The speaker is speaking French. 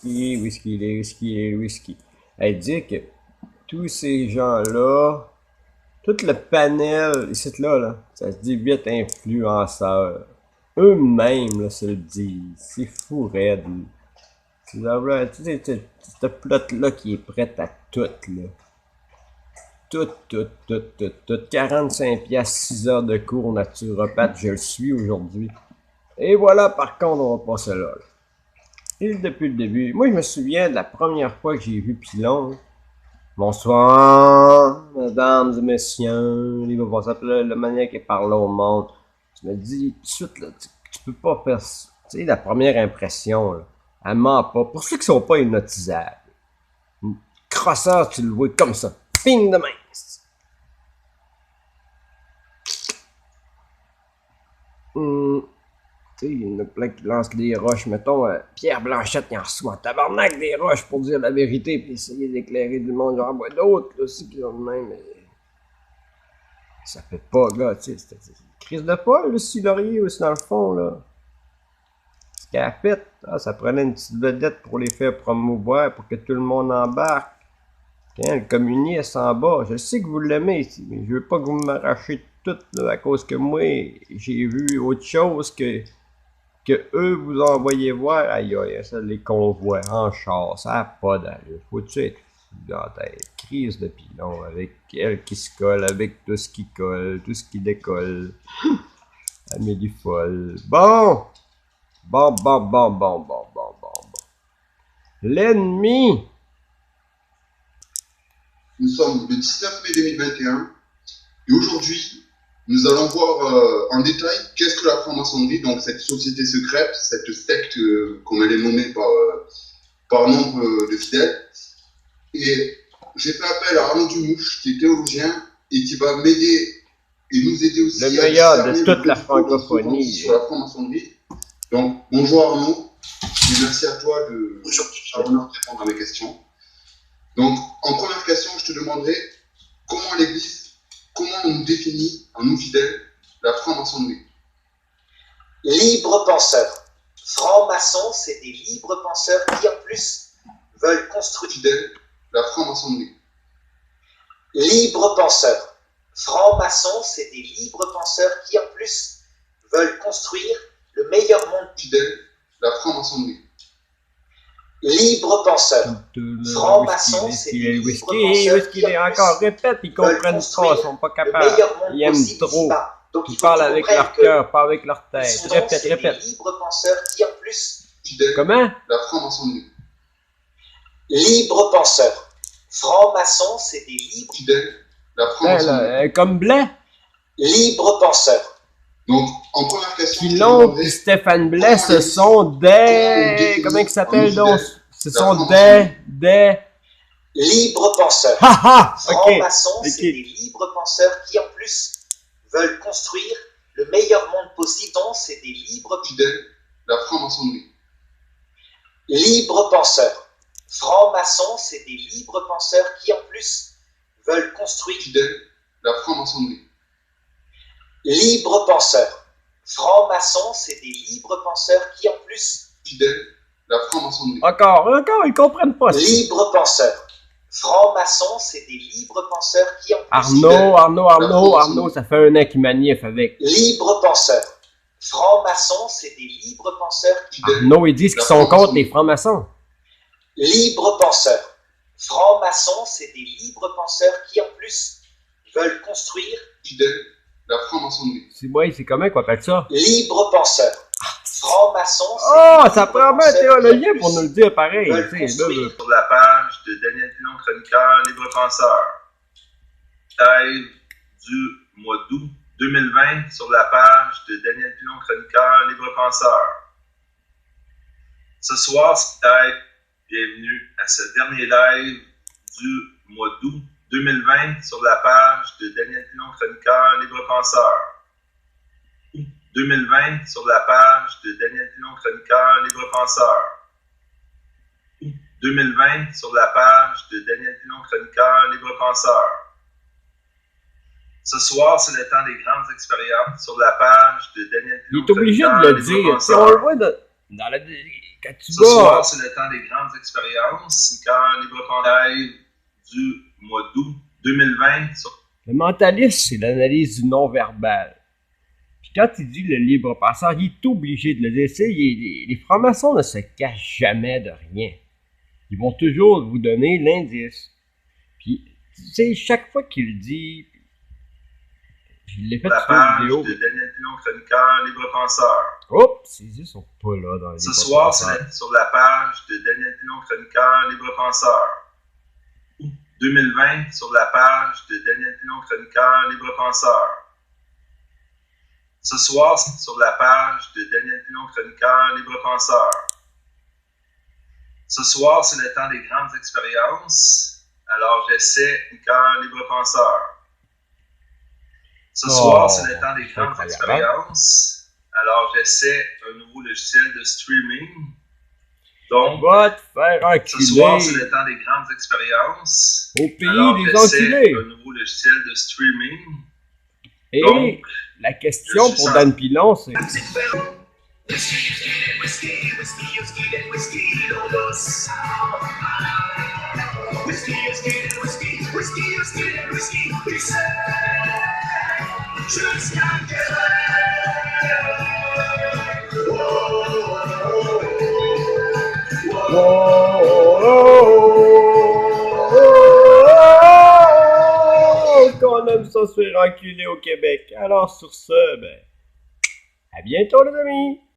whisky. Elle dit que tous ces gens-là, tout le panel, ici là, ça se dit 8 influenceurs. Eux-mêmes là, se le disent. C'est fou, raide. Tu sais, ce plot-là qui est prêt à tout, là. Tout. 45 piastres, 6 heures de cours naturopathe, je le suis aujourd'hui. Et voilà, par contre, on va passer là. Et depuis le début, moi je me souviens de la première fois que j'ai vu Pilon. Bonsoir, mesdames et messieurs, il va s'appeler la manière qui parle au monde. Je me dis tout de suite, là, tu peux pas faire ça. Tu sais, la première impression, là, elle ment pas. Pour ceux qui sont pas hypnotisables, crosseur, tu le vois comme ça. Ping de main. Tu sais, il y en a plein qui lancent des roches. Mettons, Pierre Blanchette, il en reçoit en tabarnak des roches pour dire la vérité puis essayer d'éclairer du monde. J'en vois d'autres, là, aussi, qui ont le même, mais ça fait pas, gars, tu sais, c'est une crise de folle, le Laurier, aussi, dans le fond, là. Ce qu'elle a fait, ça prenait une petite vedette pour les faire promouvoir, pour que tout le monde embarque. Tiens, le communiste en bas, je sais que vous l'aimez, mais je veux pas que vous m'arrachiez tout, là, à cause que moi, j'ai vu autre chose que eux vous envoyez voir. Aïe aïe, ça les convois en char, ça n'a pas d'allure. Faut-tu être dans ta crise de pilon avec elle qui se colle, avec tout ce qui colle, tout ce qui décolle. Amélie folle. Bon. L'ennemi. Nous sommes le 19 mai 2021 et aujourd'hui, nous allons voir en détail qu'est-ce que la franc-maçonnerie, donc cette société secrète, cette secte, comme elle est nommée par nombre de fidèles. Et j'ai fait appel à Arnaud Dumouche, qui est théologien et qui va m'aider et nous aider aussi le meilleur de toute la francophonie sur la franc-maçonnerie. Donc, bonjour Arnaud, et merci à toi de répondre à mes questions. Donc, en première question, je te demanderai comment on nous définit, en nous fidèles, la franc-maçonnerie? Libre penseur. Francs-maçons, c'est des libres penseurs qui, en plus, veulent construire. Fidèles, la franc-maçonnerie. Libre penseur. Francs-maçons, c'est des libres penseurs qui, en plus, veulent construire le meilleur monde. Fidèles, la franc-maçonnerie. Libre penseur. Francs-maçons, c'est des libres penseurs qui, en encore répète, ils comprennent pas, ils sont pas capables. Ils aiment trop. Ils parlent avec leur cœur, pas avec leur tête. Répète. Des libres penseurs qui, en plus, Fidèles, comment? La franc-maçonnerie. Libre penseur. Francs-maçons, c'est des libres. Fidèles, la franc-maçonnerie. Comme Blais. Libre penseur. Donc, en première question, Pilon et Stéphane Blais, ce sont des... Comment ils s'appellent donc? Ce sont des... Libres penseurs. Francs-maçons, c'est des libres penseurs qui, en plus, veulent construire le meilleur monde possible. Donc, c'est des libres... Fidèles, la franc-maçonnerie. Libres penseurs. Francs-maçons, c'est des libres penseurs qui, en plus, veulent construire... Fidèles, la franc-maçonnerie. Libres penseurs. Francs-maçons, c'est des libres penseurs qui, en plus... Fidèles, la franc-maçonnerie. Encore, ils comprennent pas. Libres penseurs. Francs-maçons, c'est des libres penseurs qui, en plus... Arnaud, ça fait un an qu'il manif avec. Libres penseurs. Francs-maçons, c'est des libres penseurs qui... Arnaud, ils disent qu'ils sont contre les francs-maçons. Libres penseurs. Francs-maçons, c'est des libres penseurs qui, en plus, veulent construire... Fidèles, la franc-maçonnerie. C'est comment qu'on appelle ça? Libre penseur. Franc-maçon. Ça prend bien un théologien pour nous le dire pareil. Sur la page de Daniel Pilon, chroniqueur, libre penseur. Live du mois d'août 2020 sur la page de Daniel Pilon, chroniqueur, libre penseur. Ce soir, c'est live. Bienvenue à ce dernier live du mois d'août 2020 sur la page de Daniel Pilon, chroniqueur, libre penseur. 2020 sur la page de Daniel Pilon, chroniqueur, libre penseur. 2020 sur la page de Daniel Pilon, chroniqueur, libre penseur. Ce soir, c'est le temps des grandes expériences sur la page de Daniel Pilon, il est obligé de le dire. Si on le voit de... Quand tu Ce vas... soir, c'est le temps des grandes expériences, car LibrePenseur du mois d'août 2020. Le mentaliste, c'est l'analyse du non-verbal. Puis quand il dit le libre-penseur, il est obligé de le dire. Les francs-maçons ne se cachent jamais de rien. Ils vont toujours vous donner l'indice. Puis, tu sais, chaque fois qu'il le dit, je l'ai fait sur la vidéo. page de Daniel Pilon, chroniqueur, libre-penseur. Oups, ces yeux sont pas là dans les Ce soir, c'est sur la page de Daniel Pilon, chroniqueur, libre-penseur. 2020, sur la page de Daniel Pilon, chroniqueur, libre-penseur. Ce soir, c'est sur la page de Daniel Pilon, chroniqueur, libre-penseur. Ce soir, c'est le temps des grandes expériences. Alors, j'essaie, chroniqueur, libre-penseur. Ce soir, c'est le temps des grandes expériences. Alors, j'essaie un nouveau logiciel de streaming. Donc, va te faire enculer. Ce soir, c'est le temps des grandes expériences. Au pays alors, des enculés. Un nouveau logiciel de streaming. Et donc, la question pour Dan Pilon, c'est... Qu'on aime ça se faire enculer au Québec. Alors sur ce, ben, à bientôt les amis!